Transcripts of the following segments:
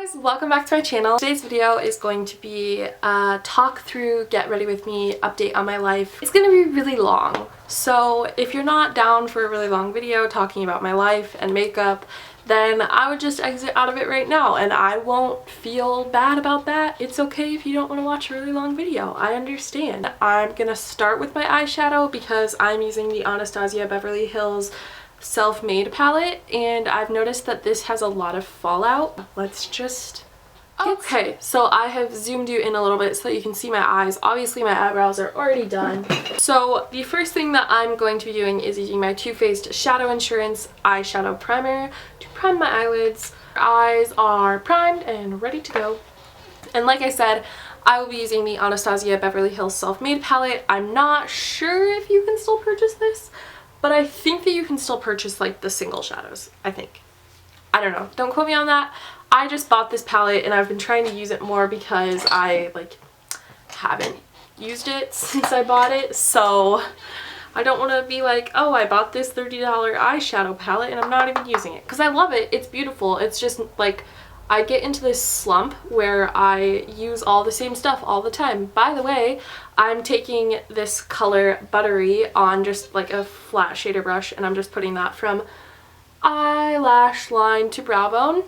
guys, welcome back to my channel. Today's video is going to be a talk through, get ready with me, update on my life. It's gonna be really long, so if you're not down for a really long video talking about my life and makeup, then I would just exit out of it right now and I won't feel bad about that. It's okay if you don't want to watch a really long video. I understand. I'm gonna start with my eyeshadow because I'm using the Anastasia Beverly Hills Self-Made palette, and I've noticed that this has a lot of fallout. Let's just okay, so I have zoomed you in a little bit so that you can see my eyes. Obviously my eyebrows are already done. So the first thing that I'm going to be doing is using my Too Faced Shadow Insurance eyeshadow primer to prime my eyelids. Eyes are primed and ready to go. And like I said, I will be using the Anastasia Beverly Hills Self-Made palette. I'm not sure if you can still purchase this, but I think that you can still purchase like the single shadows, I think. I don't know, don't quote me on that. I just bought this palette and I've been trying to use it more because I haven't used it since I bought it, so I don't want to be like, oh, I bought this $30 eyeshadow palette and I'm not even using it, because I love it, it's beautiful. It's just like I get into this slump where I use all the same stuff all the time. By the way, I'm taking this color Buttery on just like a flat shader brush, and I'm just putting that from eyelash line to brow bone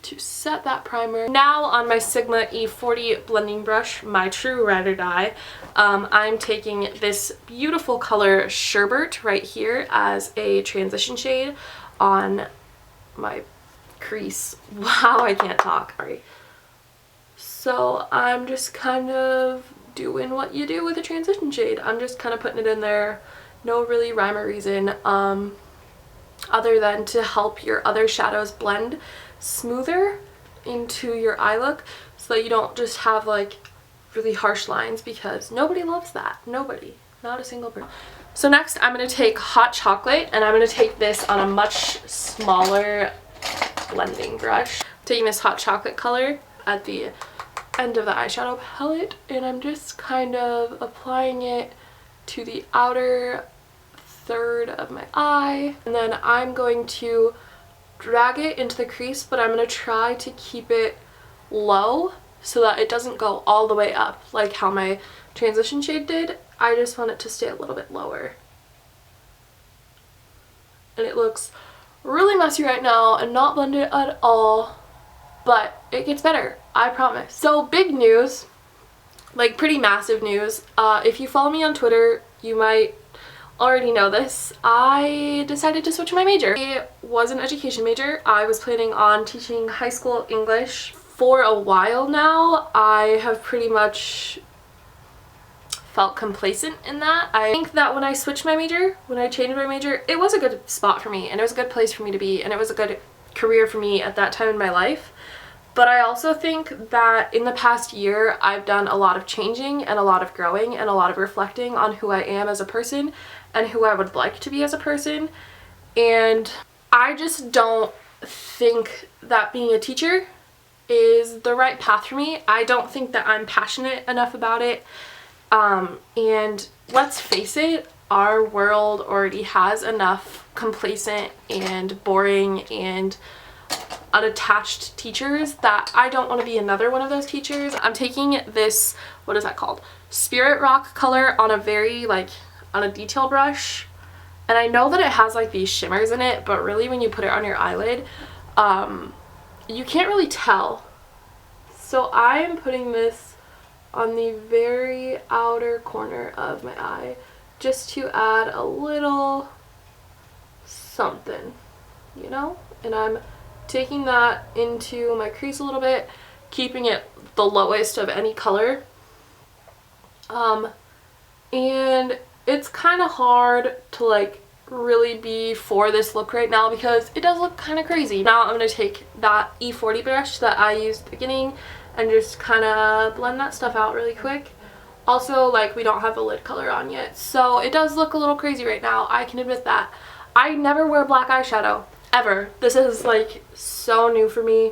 to set that primer. Now on my Sigma E40 blending brush, my true ride or die, I'm taking this beautiful color Sherbert right here as a transition shade on my crease. Wow, I can't talk. Sorry. So I'm just kind of doing what you do with a transition shade. I'm just kind of putting it in there. No really rhyme or reason other than to help your other shadows blend smoother into your eye look, so that you don't just have like really harsh lines, because nobody loves that. Nobody. Not a single person. So next I'm going to take Hot Chocolate, and I'm going to take this on a much smaller blending brush. Taking this Hot Chocolate color at the end of the eyeshadow palette, and I'm just kind of applying it to the outer third of my eye, and then I'm going to drag it into the crease, but I'm going to try to keep it low so that it doesn't go all the way up like how my transition shade did. I just want it to stay a little bit lower. And it looks really messy right now and not blended at all, but it gets better, I promise. So big news, like pretty massive news. If you follow me on Twitter, you might already know this. I decided to switch my major. I was an education major. I was planning on teaching high school English for a while now. I have pretty much felt complacent in that. I think that when I switched my major, when I changed my major, it was a good spot for me and it was a good place for me to be, and it was a good career for me at that time in my life. But I also think that in the past year, I've done a lot of changing and a lot of growing and a lot of reflecting on who I am as a person and who I would like to be as a person. And I just don't think that being a teacher is the right path for me. I don't think that I'm passionate enough about it. And let's face it, our world already has enough complacent and boring and unattached teachers that I don't want to be another one of those teachers. I'm taking this, what is that called? Spirit Rock color on a very on a detail brush. And I know that it has like these shimmers in it, but really when you put it on your eyelid, you can't really tell. So I am putting this on the very outer corner of my eye just to add a little something, you know? And I'm taking that into my crease a little bit, keeping it the lowest of any color. And it's kind of hard to really be for this look right now because it does look kind of crazy. Now I'm going to take that E40 brush that I used at the beginning and just kind of blend that stuff out really quick. Also, we don't have the lid color on yet, so it does look a little crazy right now. I can admit that. I never wear black eyeshadow, ever. This is so new for me.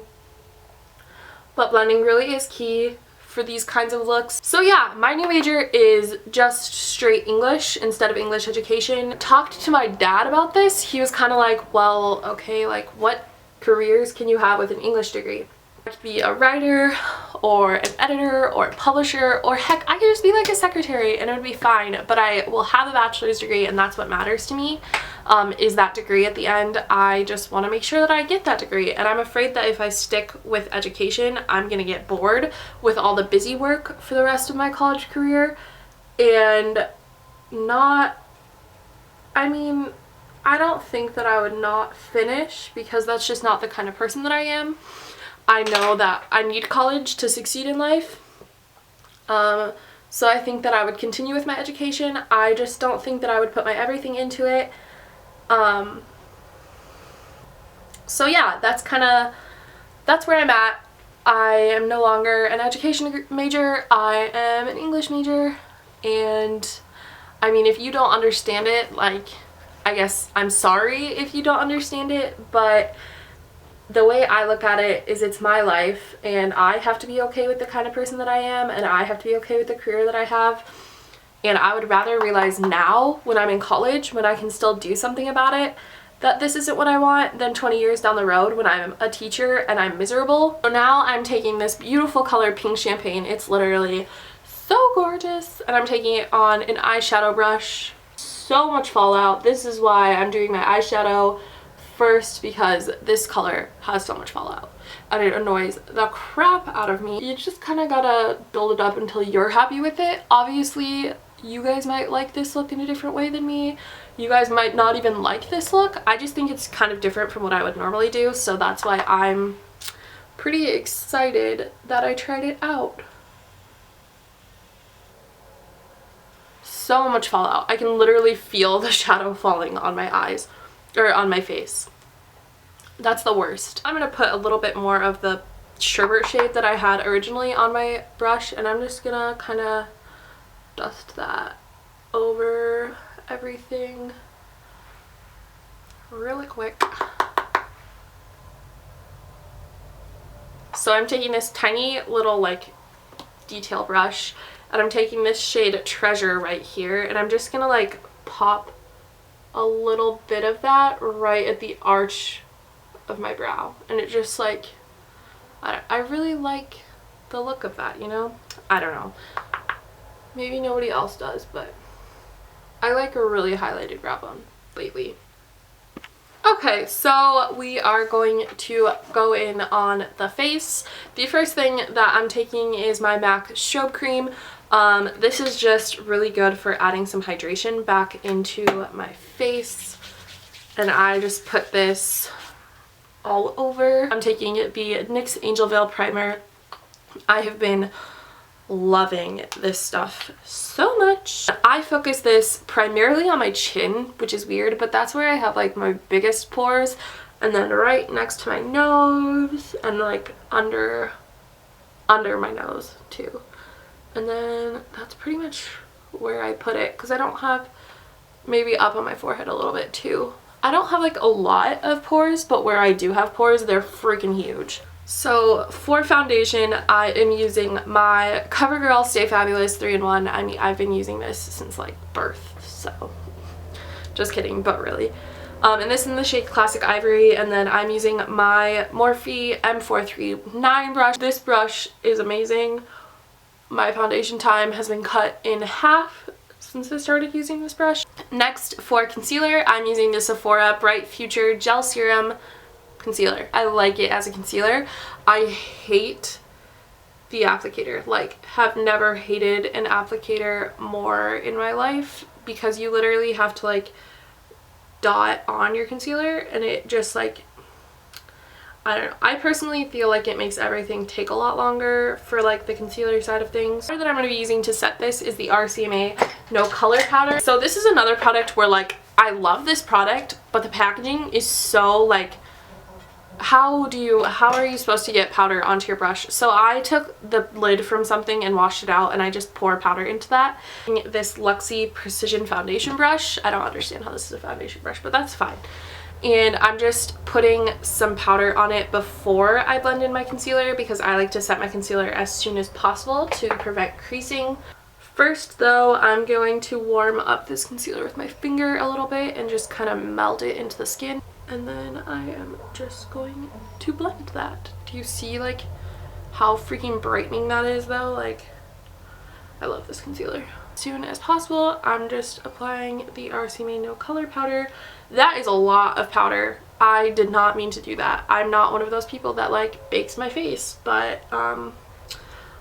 But blending really is key for these kinds of looks. So yeah, my new major is just straight English instead of English education. Talked to my dad about this. He was kind of like, well, okay, what careers can you have with an English degree? I could be a writer or an editor or a publisher, or heck, I could just be like a secretary and it would be fine, but I will have a bachelor's degree and that's what matters to me, is that degree at the end. I just want to make sure that I get that degree, and I'm afraid that if I stick with education, I'm gonna get bored with all the busy work for the rest of my college career and not, I mean, I don't think that I would not finish because that's just not the kind of person that I am. I know that I need college to succeed in life, so I think that I would continue with my education. I just don't think that I would put my everything into it. So yeah, that's where I'm at. I am no longer an education major, I am an English major, and I mean, if you don't understand it, like, I guess I'm sorry if you don't understand it, but the way I look at it is it's my life and I have to be okay with the kind of person that I am, and I have to be okay with the career that I have, and I would rather realize now when I'm in college, when I can still do something about it, that this isn't what I want, than 20 years down the road when I'm a teacher and I'm miserable. So now I'm taking this beautiful color pink champagne, it's literally so gorgeous, and I'm taking it on an eyeshadow brush. So much fallout. This is why I'm doing my eyeshadow first, because this color has so much fallout and it annoys the crap out of me. You just kind of gotta build it up until you're happy with it. Obviously, you guys might like this look in a different way than me. You guys might not even like this look. I just think it's kind of different from what I would normally do, so that's why I'm pretty excited that I tried it out. So much fallout. I can literally feel the shadow falling on my eyes, or on my face. That's the worst. I'm gonna put a little bit more of the sherbet shade that I had originally on my brush, and I'm just gonna kind of dust that over everything really quick. So I'm taking this tiny little like detail brush, and I'm taking this shade Treasure right here, and I'm just gonna like pop a little bit of that right at the arch of my brow, and it just like, I really like the look of that, you know? I don't know, maybe nobody else does, but I like a really highlighted brow bone lately. Okay, so we are going to go in on the face. The first thing that I'm taking is my MAC Strobe Cream. This is just really good for adding some hydration back into my face, and I just put this all over. I'm taking the NYX Angel Veil Primer. I have been loving this stuff so much. I focus this primarily on my chin, which is weird, but that's where I have like my biggest pores, and then right next to my nose and like under my nose too. And then that's pretty much where I put it, because I don't have, maybe up on my forehead a little bit too. I don't have like a lot of pores, but where I do have pores, they're freaking huge. So for foundation, I am using my CoverGirl Stay Fabulous 3-in-1. I mean, I've been using this since like birth, so just kidding, but really. And this is in the shade Classic Ivory, and then I'm using my Morphe M439 brush. This brush is amazing. My foundation time has been cut in half since I started using this brush. Next, for concealer, I'm using the Sephora Bright Future Gel Serum Concealer. I like it as a concealer. I hate the applicator. Like, have never hated an applicator more in my life, because you literally have to like dot on your concealer, and it just like, I don't know. I personally feel like it makes everything take a lot longer for like the concealer side of things. The powder that I'm going to be using to set this is the RCMA No Color Powder. So this is another product where like, I love this product, but the packaging is so like, how are you supposed to get powder onto your brush? So I took the lid from something and washed it out, and I just pour powder into that. This Luxie Precision Foundation brush. I don't understand how this is a foundation brush, but that's fine. And I'm just putting some powder on it before I blend in my concealer, because I like to set my concealer as soon as possible to prevent creasing. First though, I'm going to warm up this concealer with my finger a little bit and just kind of melt it into the skin. And then I am just going to blend that. Do you see like how freaking brightening that is though? Like, I love this concealer. As soon as possible, I'm just applying the RC Made No Color powder. That is a lot of powder. I did not mean to do that. I'm not one of those people that like bakes my face, but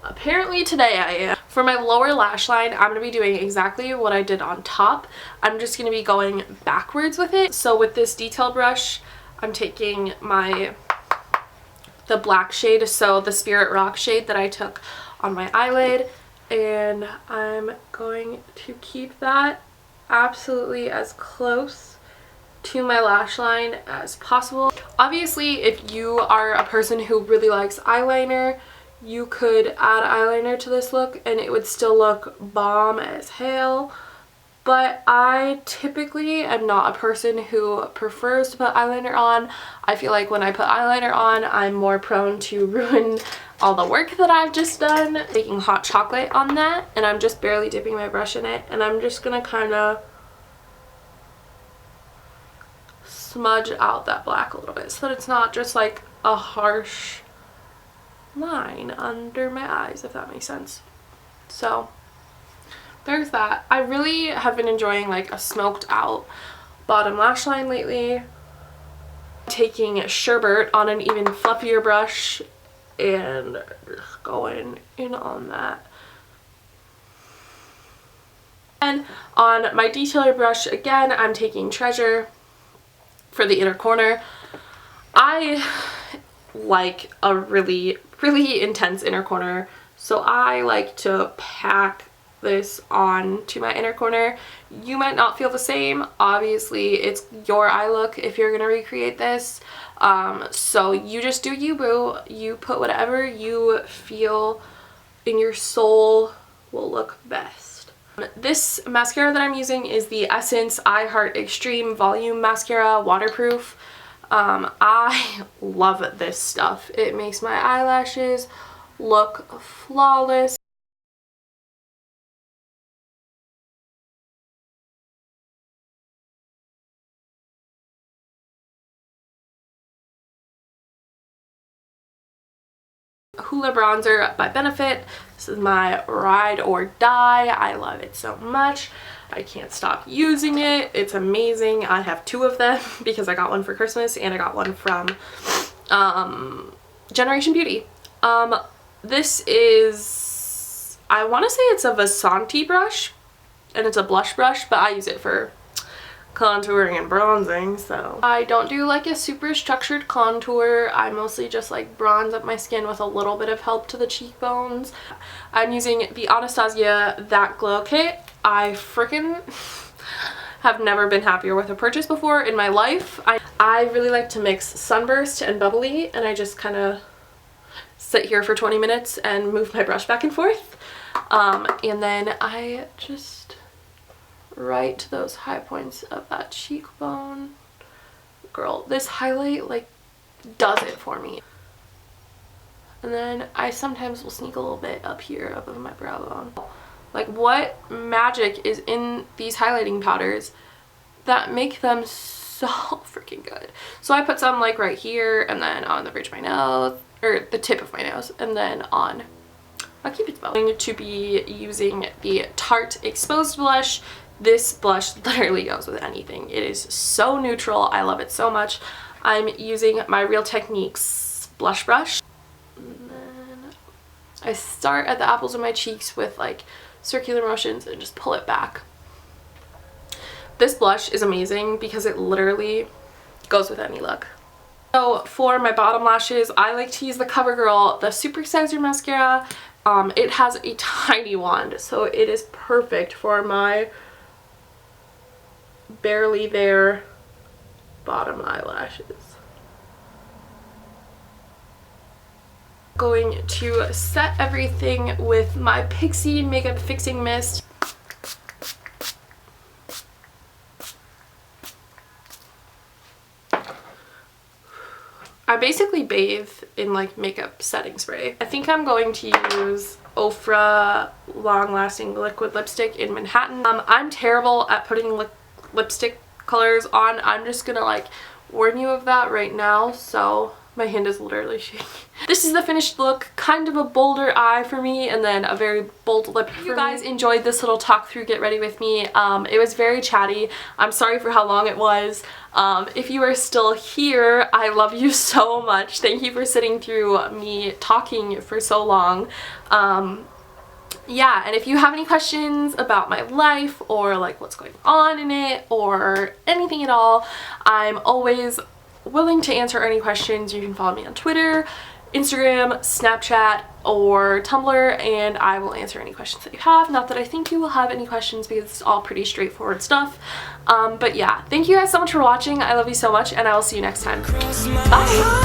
apparently today I am. For my lower lash line, I'm going to be doing exactly what I did on top. I'm just going to be going backwards with it. So with this detail brush, I'm taking the black shade, so the Spirit Rock shade that I took on my eyelid, and I'm going to keep that absolutely as close to my lash line as possible. Obviously, if you are a person who really likes eyeliner, you could add eyeliner to this look and it would still look bomb as hell. But I typically am not a person who prefers to put eyeliner on. I feel like when I put eyeliner on, I'm more prone to ruin all the work that I've just done. Taking hot chocolate on that, and I'm just barely dipping my brush in it, and I'm just gonna kind of smudge out that black a little bit so that it's not just like a harsh line under my eyes, if that makes sense. So there's that. I really have been enjoying like a smoked out bottom lash line lately. Taking Sherbet on an even fluffier brush and just going in on that. And on my detailer brush, again, I'm taking Treasure for the inner corner. I like a really intense inner corner, so I like to pack this on to my inner corner. You might not feel the same. Obviously, it's your eye look if you're gonna recreate this. So you just do you, boo. You put whatever you feel in your soul will look best. This mascara that I'm using is the Essence I Heart Extreme Volume Mascara Waterproof. I love this stuff. It makes my eyelashes look flawless. Hoola bronzer by Benefit. This is my ride or die. I love it so much. I can't stop using it. It's amazing. I have two of them because I got one for Christmas and I got one from Generation Beauty. This is, I want to say it's a Vasanti brush and it's a blush brush, but I use it for contouring and bronzing. So I don't do like a super structured contour. I mostly just like bronze up my skin with a little bit of help to the cheekbones. I'm using the Anastasia That Glow Kit. I freaking have never been happier with a purchase before in my life. I really like to mix Sunburst and Bubbly, and I just kind of sit here for 20 minutes and move my brush back and forth. And then I just right to those high points of that cheekbone. Girl, this highlight like does it for me. And then I sometimes will sneak a little bit up here above my brow bone. Like, what magic is in these highlighting powders that make them so freaking good? So I put some like right here and then on the bridge of my nose, or the tip of my nose, and then on my Cupid's bow. I'm going to be using the Tarte Exposed Blush. This blush literally goes with anything. It is so neutral. I love it so much. I'm using my Real Techniques blush brush. And then I start at the apples of my cheeks with like circular motions and just pull it back. This blush is amazing because it literally goes with any look. So for my bottom lashes, I like to use the CoverGirl, the Super Sizer Mascara. It has a tiny wand, so it is perfect for my barely there bottom eyelashes. Going to set everything with my Pixie Makeup Fixing Mist. I basically bathe in like makeup setting spray. I think I'm going to use Ofra Long Lasting Liquid Lipstick in Manhattan. I'm terrible at putting lipstick colors on. I'm just gonna like warn you of that right now, so my hand is literally shaking. This is the finished look, kind of a bolder eye for me and then a very bold lip for me. If you guys enjoyed this little talk through get ready with me, it was very chatty. I'm sorry for how long it was. If you are still here, I love you so much. Thank you for sitting through me talking for so long. Yeah, and if you have any questions about my life or like what's going on in it or anything at all, I'm always willing to answer any questions. You can follow me on Twitter, Instagram, Snapchat, or Tumblr, and I will answer any questions that you have. Not that I think you will have any questions because it's all pretty straightforward stuff. But yeah, thank you guys so much for watching. I love you so much, and I will see you next time. Bye!